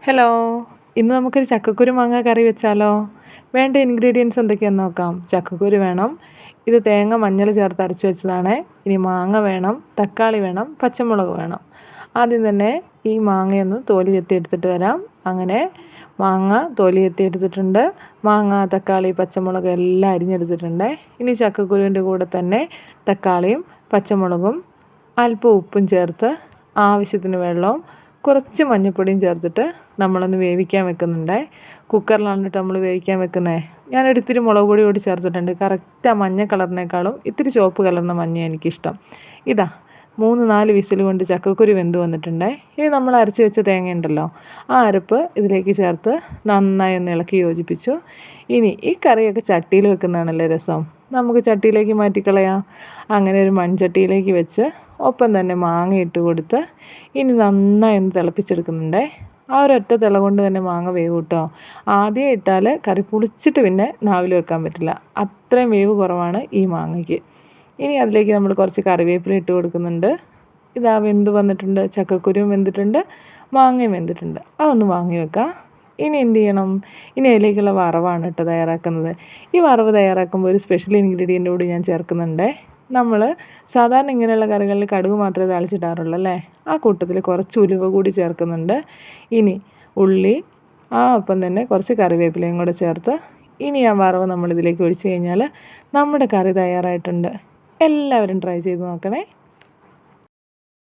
Hello, ഇന്ന് നമുക്കൊരു ചക്കക്കുരു മാങ്ങ കറി വെച്ചാലോ? വേണ്ട ഇൻഗ്രീഡിയൻസ് എന്തൊക്കെയാണെന്ന് നോക്കാം. ചക്കക്കുരു വേണം, ഇത് തേങ്ങ മഞ്ഞൾ ചേർത്ത് അരച്ച് വെച്ചതാണ്. ഇനി മാങ്ങ വേണം, തക്കാളി വേണം, പച്ചമുളക് വേണം. ആദ്യം തന്നെ ഈ മാങ്ങയൊന്ന് തോലി ചെത്തി എടുത്തിട്ട് വരാം. അങ്ങനെ മാങ്ങ തോലി ചെത്തി എടുത്തിട്ടുണ്ട്. മാങ്ങ, തക്കാളി, പച്ചമുളക് എല്ലാം അരിഞ്ഞെടുത്തിട്ടുണ്ട്. ഇനി ചക്കക്കുരുവിൻ്റെ കൂടെ തന്നെ തക്കാളിയും പച്ചമുളകും അല്പം ഉപ്പും ചേർത്ത് ആവശ്യത്തിന് വെള്ളവും കുറച്ച് മഞ്ഞൾപ്പൊടിയും ചേർത്തിട്ട് നമ്മളൊന്ന് വേവിക്കാൻ വെക്കുന്നുണ്ട്. കുക്കറിലാണ് കേട്ടോ നമ്മൾ വേവിക്കാൻ വെക്കുന്നത്. ഞാനൊരിത്തിരി മുളക് പൊടി കൂടി ചേർത്തിട്ടുണ്ട്. കറക്റ്റ് ആ മഞ്ഞ കളറിനേക്കാളും ഇത്തിരി ചുവപ്പ് കലർന്ന മഞ്ഞ എനിക്കിഷ്ടം. ഇതാ 3-4 വിസിൽ കൊണ്ട് ചക്കക്കുരു വെന്ത് വന്നിട്ടുണ്ട്. ഇനി നമ്മൾ അരച്ച് വെച്ച തേങ്ങ ഉണ്ടല്ലോ, ആ അരപ്പ് ഇതിലേക്ക് ചേർത്ത് നന്നായി ഒന്ന് ഇളക്കി യോജിപ്പിച്ചു. ഇനി ഈ കറിയൊക്കെ ചട്ടിയിൽ വെക്കുന്നതാണല്ലേ രസം. നമുക്ക് ചട്ടിയിലേക്ക് മാറ്റിക്കളയാം. അങ്ങനെ ഒരു മൺചട്ടിയിലേക്ക് വെച്ച് ഒപ്പം തന്നെ മാങ്ങ ഇട്ട് കൊടുത്ത് ഇനി നന്നായി ഒന്ന് തിളപ്പിച്ചെടുക്കുന്നുണ്ട്. ആ ഒരൊറ്റ തിള കൊണ്ട് തന്നെ മാങ്ങ വേവ് കേട്ടോ. ആദ്യം ഇട്ടാൽ കറി പുളിച്ചിട്ട് പിന്നെ നാവിൽ വെക്കാൻ പറ്റില്ല. അത്രയും വേവ് കുറവാണ് ഈ മാങ്ങയ്ക്ക്. ഇനി അതിലേക്ക് നമ്മൾ കുറച്ച് കറിവേപ്പില ഇട്ട് കൊടുക്കുന്നുണ്ട്. ഇതാ വെന്ത് വന്നിട്ടുണ്ട്. ചക്കക്കുരുവും വെന്തിട്ടുണ്ട്, മാങ്ങയും വെന്തിട്ടുണ്ട്. അതൊന്ന് വാങ്ങി വെക്കാം. ഇനി എന്ത് ചെയ്യണം? ഇനി അതിലേക്കുള്ള വറവാണ് കേട്ടോ തയ്യാറാക്കുന്നത്. ഈ വറവ് തയ്യാറാക്കുമ്പോൾ ഒരു സ്പെഷ്യൽ ഇൻഗ്രീഡിയൻ്റ് കൂടി ഞാൻ ചേർക്കുന്നുണ്ട്. നമ്മൾ സാധാരണ ഇങ്ങനെയുള്ള കറികളിൽ കടുക് മാത്രമേ താളിച്ചിടാറുള്ളൂ അല്ലേ? ആ കൂട്ടത്തിൽ കുറച്ച് ഉലുവ കൂടി ചേർക്കുന്നുണ്ട്. ഇനി ഉള്ളി, ഒപ്പം തന്നെ കുറച്ച് കറിവേപ്പിലയും കൂടെ ചേർത്ത് ഇനി ആ വറവ് നമ്മളിതിലേക്ക് ഒഴിച്ച് കഴിഞ്ഞാൽ നമ്മുടെ കറി തയ്യാറായിട്ടുണ്ട്. എല്ലാവരും ട്രൈ ചെയ്ത് നോക്കണേ.